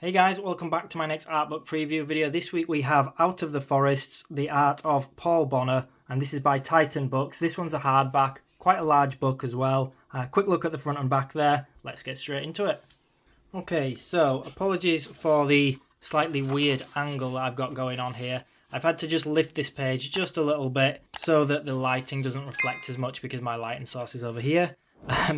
Hey guys, welcome back to my next art book preview video. This week we have Out of the Forests, the art of Paul Bonner, and this is by Titan Books. This one's a hardback, quite a large book as well. Quick look at the front and back there. Let's get straight into it. Okay, so apologies for the slightly weird angle that I've got going on here. I've had to just lift this page just a little bit so that the lighting doesn't reflect as much because my lighting source is over here.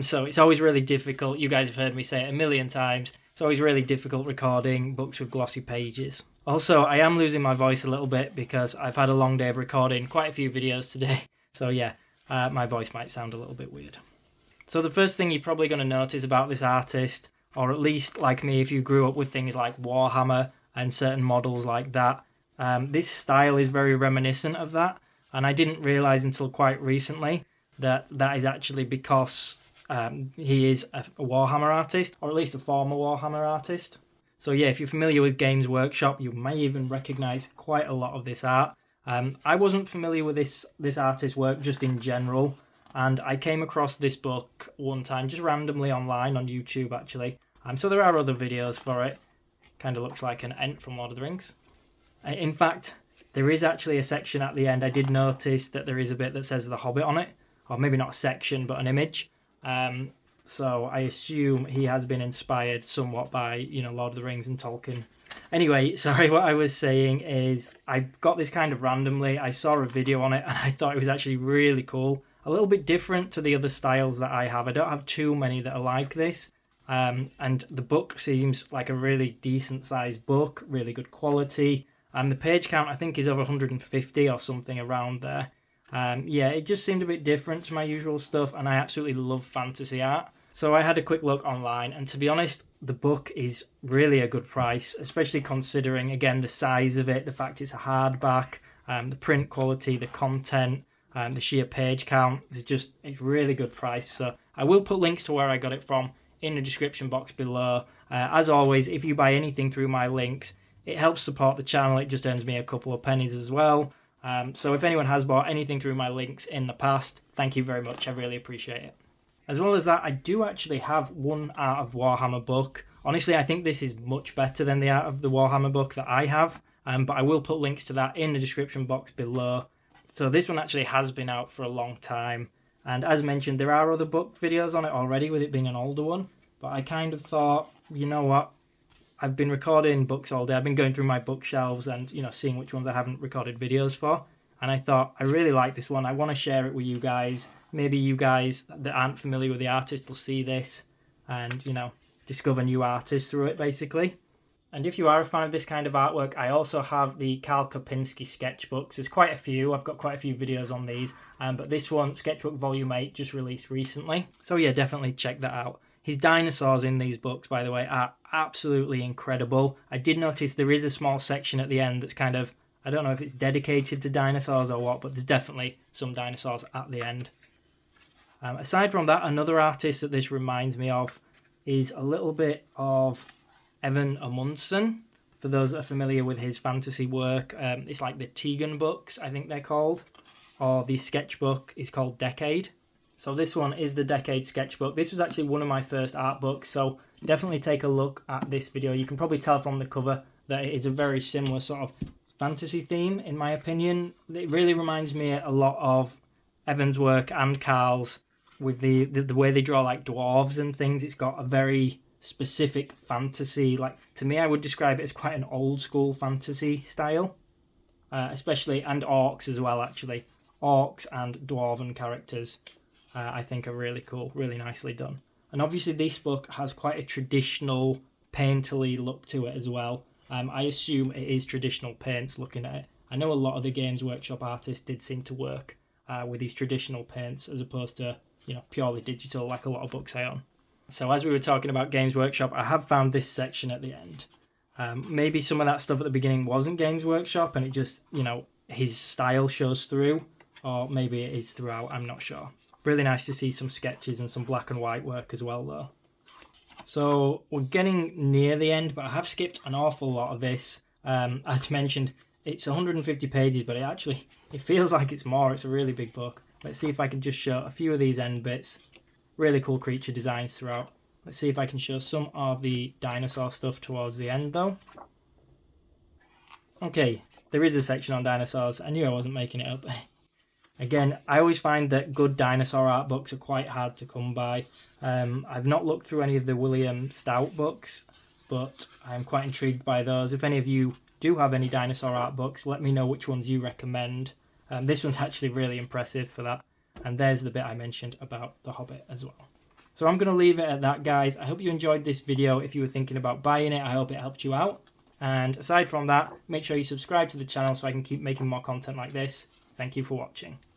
So it's always really difficult. You guys have heard me say it a million times. It's always really difficult recording books with glossy pages. Also, I am losing my voice a little bit because I've had a long day of recording quite a few videos today. So yeah, my voice might sound a little bit weird. So the first thing you're probably going to notice about this artist, or at least like me if you grew up with things like Warhammer and certain models like that, this style is very reminiscent of that. And I didn't realise until quite recently that is actually because he is a Warhammer artist, or at least a former Warhammer artist. So yeah, if you're familiar with Games Workshop, you may even recognise quite a lot of this art. I wasn't familiar with this artist's work just in general, and I came across this book one time just randomly online on YouTube actually. So there are other videos for it. Kind of looks like an Ent from Lord of the Rings. In fact, there is actually a section at the end. I did notice that there is a bit that says The Hobbit on it, or maybe not a section, but an image. So I assume he has been inspired somewhat by, Lord of the Rings and Tolkien. Anyway, sorry, what I was saying is I got this kind of randomly. I saw a video on it and I thought it was actually really cool. A little bit different to the other styles that I have. I don't have too many that are like this. And the book seems like a really decent sized book, really good quality. And the page count I think is over 150 or something around there. Yeah, it just seemed a bit different to my usual stuff, and I absolutely love fantasy art. So I had a quick look online, and to be honest, the book is really a good price, especially considering, again, the size of it, the fact it's a hardback, the print quality, the content, the sheer page count. It's really good price. So I will put links to where I got it from in the description box below. As always, if you buy anything through my links, it helps support the channel. It just earns me a couple of pennies as well. So if anyone has bought anything through my links in the past, thank you very much. I really appreciate it. As well as that, I do actually have one Art of Warhammer book. Honestly, I think this is much better than the Art of the Warhammer book that I have, but I will put links to that in the description box below. So this one actually has been out for a long time, and as mentioned, there are other book videos on it already, with it being an older one, but I kind of thought, you know what, I've been recording books all day. I've been going through my bookshelves and, seeing which ones I haven't recorded videos for. And I thought, I really like this one. I want to share it with you guys. Maybe you guys that aren't familiar with the artist will see this and, discover new artists through it, basically. And if you are a fan of this kind of artwork, I also have the Karl Kopinski sketchbooks. There's quite a few. I've got quite a few videos on these. But this one, Sketchbook Volume 8, just released recently. So yeah, definitely check that out. His dinosaurs in these books, by the way, are absolutely incredible. I did notice there is a small section at the end that's kind of, I don't know if it's dedicated to dinosaurs or what, but there's definitely some dinosaurs at the end. Aside from that, another artist that this reminds me of is a little bit of Evan Amundsen. For those that are familiar with his fantasy work, it's like the Tegan books, I think they're called, or the sketchbook is called Decade. So this one is the Decade sketchbook. This was actually one of my first art books, so definitely take a look at this video. You can probably tell from the cover that it is a very similar sort of fantasy theme, in my opinion. It really reminds me a lot of Evan's work and Karl's, with the way they draw like dwarves and things. It's got a very specific fantasy, like, to me I would describe it as quite an old school fantasy style, especially, and orcs as well actually. Orcs and dwarven characters. I think are really cool, really nicely done. And obviously this book has quite a traditional painterly look to it as well. I assume it is traditional paints looking at it. I know a lot of the Games Workshop artists did seem to work with these traditional paints as opposed to, purely digital like a lot of books I own. So as we were talking about Games Workshop, I have found this section at the end. Maybe some of that stuff at the beginning wasn't Games Workshop and it just, his style shows through, or maybe it is throughout, I'm not sure. Really nice to see some sketches and some black and white work as well though. So we're getting near the end, but I have skipped an awful lot of this. As mentioned, it's 150 pages, but it feels like it's more. It's a really big book. Let's see if I can just show a few of these end bits. Really cool creature designs throughout. Let's see if I can show some of the dinosaur stuff towards the end though. Okay, there is a section on dinosaurs. I knew I wasn't making it up. Again, I always find that good dinosaur art books are quite hard to come by. I've not looked through any of the William Stout books, but I'm quite intrigued by those. If any of you do have any dinosaur art books, let me know which ones you recommend. This one's actually really impressive for that. And there's the bit I mentioned about The Hobbit as well. So I'm going to leave it at that, guys. I hope you enjoyed this video. If you were thinking about buying it, I hope it helped you out. And aside from that, make sure you subscribe to the channel so I can keep making more content like this. Thank you for watching.